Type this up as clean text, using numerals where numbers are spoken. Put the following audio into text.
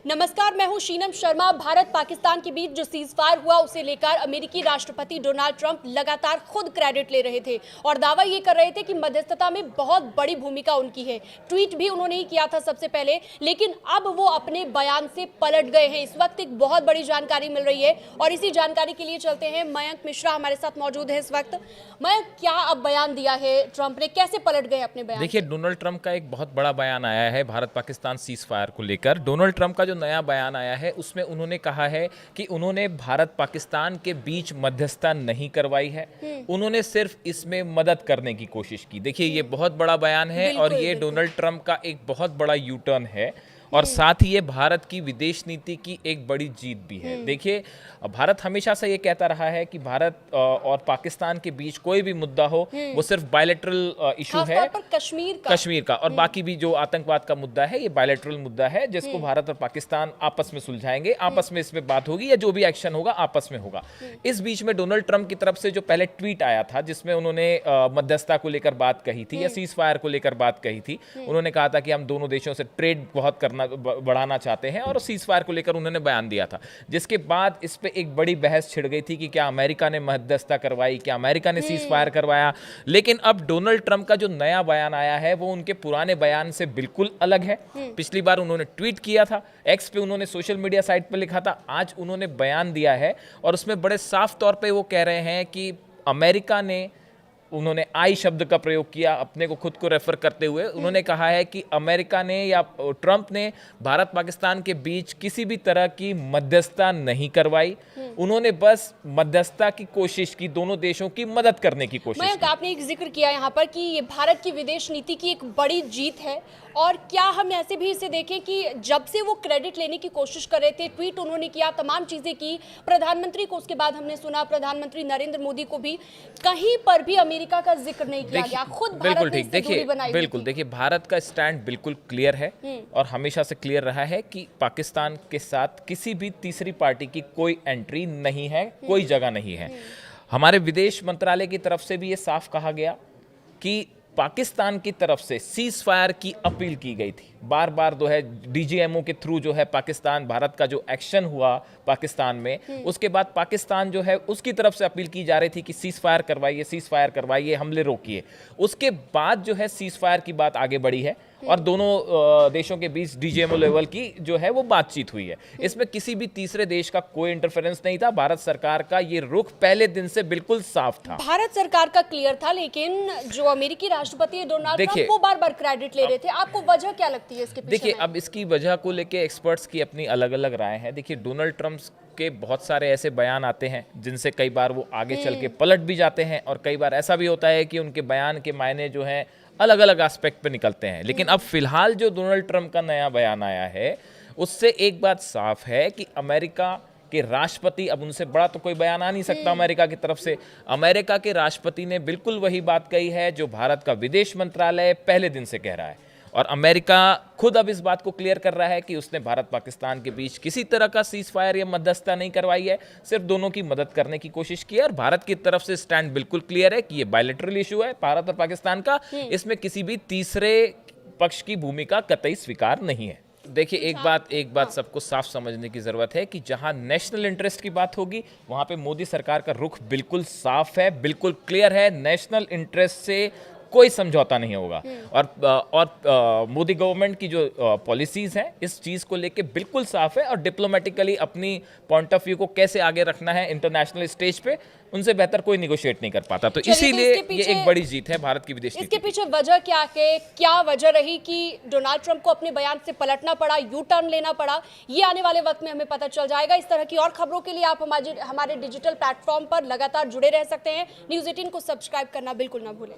नमस्कार, मैं हूं शीनम शर्मा। भारत पाकिस्तान के बीच जो सीजफायर हुआ उसे लेकर अमेरिकी राष्ट्रपति डोनाल्ड ट्रंप लगातार खुद क्रेडिट ले रहे थे और दावा ये कर रहे थे कि मध्यस्थता में बहुत बड़ी भूमिका उनकी है। ट्वीट भी उन्होंने ही किया था सबसे पहले, लेकिन अब वो अपने बयान से पलट गए हैं। इस वक्त एक बहुत बड़ी जानकारी मिल रही है और इसी जानकारी के लिए चलते हैं। मयंक मिश्रा हमारे साथ मौजूद है इस वक्त। मयंक, क्या अब बयान दिया है ट्रंप ने, कैसे पलट गए अपने बयान? देखिए, डोनाल्ड ट्रंप का एक बहुत बड़ा बयान आया है भारत पाकिस्तान सीज फायर को लेकर। डोनाल्ड ट्रंप का जो नया बयान आया है उसमें उन्होंने कहा है कि उन्होंने भारत पाकिस्तान के बीच मध्यस्थता नहीं करवाई है, उन्होंने सिर्फ इसमें मदद करने की कोशिश की। देखिए, ये बहुत बड़ा बयान है और ये डोनाल्ड ट्रंप का एक बहुत बड़ा यू टर्न है और साथ ही ये भारत की विदेश नीति की एक बड़ी जीत भी है। देखिए, भारत हमेशा से ये कहता रहा है कि भारत और पाकिस्तान के बीच कोई भी मुद्दा हो वो सिर्फ बायलैटरल इशू है, कश्मीर का और बाकी भी जो आतंकवाद का मुद्दा है ये बायलैटरल मुद्दा है जिसको भारत और पाकिस्तान आपस में सुलझाएंगे, आपस में इसमें बात होगी या जो भी एक्शन होगा आपस में होगा। इस बीच में डोनाल्ड ट्रंप की तरफ से जो पहले ट्वीट आया था जिसमें उन्होंने मध्यस्थता को लेकर बात कही थी या सीज फायर को लेकर बात कही थी, उन्होंने कहा था कि हम दोनों देशों से ट्रेड बहुत बढ़ाना चाहते हैं और सीज फायर को लेकर उन्होंने बयान दिया था, जिसके बाद इस पे एक बड़ी बहस छिड़ गई थी कि क्या अमेरिका ने मध्यस्थता करवाई, क्या अमेरिका ने सीज फायर करवाया। लेकिन अब डोनाल्ड ट्रंप का जो नया बयान आया है वो उनके पुराने बयान से बिल्कुल अलग है। पिछली बार उन्होंने ट्वीट किया था, एक्स पे उन्होंने सोशल मीडिया साइट पे लिखा था, आज उन्होंने बयान दिया है और उसमें बड़े साफ तौर पे वो कह रहे हैं कि अमेरिका ने, उन्होंने आई शब्द का प्रयोग किया अपने को खुद को रेफर करते हुए। उन्होंने कहा है कि अमेरिका ने या ट्रंप ने भारत पाकिस्तान के बीच किसी भी तरह की मध्यस्थता नहीं करवाई, उन्होंने बस मध्यस्थता की कोशिश की, दोनों देशों की मदद करने की कोशिश की। आपने एक जिक्र किया यहाँ पर कि ये भारत की विदेश नीति की एक बड़ी जीत है, और क्या हम ऐसे भी इसे देखें कि जब से वो क्रेडिट लेने की कोशिश कर रहे थे, ट्वीट उन्होंने किया, तमाम चीजें की, प्रधानमंत्री को उसके बाद हमने सुना प्रधानमंत्री नरेंद्र मोदी को भी कहीं पर भी अमेरिका का जिक्र नहीं किया गया, खुद भारत ने इससे दूरी बनाई। बिल्कुल, देखिए, भारत का स्टैंड बिल्कुल क्लियर है और हमेशा से क्लियर रहा है कि पाकिस्तान के साथ किसी भी तीसरी पार्टी की कोई एंट्री नहीं है, कोई जगह नहीं है। हमारे विदेश मंत्रालय की तरफ से भी ये साफ कहा गया कि पाकिस्तान की तरफ से सीज फायर की अपील की गई थी, बार बार जो है डीजीएमओ के थ्रू जो है पाकिस्तान, भारत का जो एक्शन हुआ पाकिस्तान में, उसके बाद पाकिस्तान जो है उसकी तरफ से अपील की जा रही थी कि सीज फायर करवाइए, सीज फायर करवाइए, हमले रोकिए। उसके बाद जो है सीज फायर की बात आगे बढ़ी है और दोनों देशों के बीच डीजीएमओ लेवल की जो है वो बातचीत हुई है। इसमें किसी भी तीसरे देश का कोई इंटरफेरेंस नहीं था। भारत सरकार का ये रुख पहले दिन से बिल्कुल साफ था, भारत सरकार का क्लियर था, लेकिन जो अमेरिकी राष्ट्रपति डोनाल्ड ट्रंप वो बार बार क्रेडिट ले रहे थे। आपको वजह क्या लगती है इसके पीछे? देखिए, अब इसकी वजह को लेके एक्सपर्ट्स की अपनी अलग अलग राय है। देखिए, डोनाल्ड ट्रंप के बहुत सारे ऐसे बयान आते हैं जिनसे कई बार वो आगे चल के पलट भी जाते हैं और कई बार ऐसा भी होता है कि उनके बयान के मायने जो हैं अलग अलग एस्पेक्ट पे निकलते हैं। लेकिन अब फिलहाल जो डोनाल्ड ट्रंप का नया बयान आया है उससे एक बात साफ है कि अमेरिका के राष्ट्रपति, अब उनसे बड़ा तो कोई बयान आ नहीं सकता अमेरिका की तरफ से, अमेरिका के राष्ट्रपति ने बिल्कुल वही बात कही है जो भारत का विदेश मंत्रालय पहले दिन से कह रहा है और अमेरिका खुद अब इस बात को क्लियर कर रहा है कि उसने भारत पाकिस्तान के बीच किसी तरह का सीज फायर या मध्यस्थता नहीं करवाई है, सिर्फ दोनों की मदद करने की कोशिश की है। और भारत की तरफ से स्टैंड बिल्कुल क्लियर है कि ये बायलैटरल इशू है भारत और पाकिस्तान का, इसमें किसी भी तीसरे पक्ष की भूमिका कतई स्वीकार नहीं है। देखिए, एक बात सबको साफ समझने की जरूरत है कि जहां नेशनल इंटरेस्ट की बात होगी वहां पे मोदी सरकार का रुख बिल्कुल साफ है, बिल्कुल क्लियर है। नेशनल इंटरेस्ट से कोई समझौता नहीं होगा और मोदी गवर्नमेंट की जो पॉलिसीज हैं इस चीज को लेके बिल्कुल साफ है और डिप्लोमेटिकली अपनी पॉइंट ऑफ व्यू को कैसे आगे रखना है इंटरनेशनल स्टेज पे, उनसे बेहतर कोई निगोशिएट नहीं कर पाता। तो इसीलिए ये एक बड़ी जीत है भारत की विदेश नीति। इसके पीछे वजह क्या है, क्या वजह रही कि डोनाल्ड ट्रंप को अपने बयान से पलटना पड़ा, यू टर्न लेना पड़ा? ये आने वाले वक्त में हमें पता चल जाएगा। इस तरह की और खबरों के लिए आप हमारे डिजिटल प्लेटफॉर्म पर लगातार जुड़े रह सकते हैं। न्यूज़ 18 को सब्सक्राइब करना बिल्कुल ना भूलें।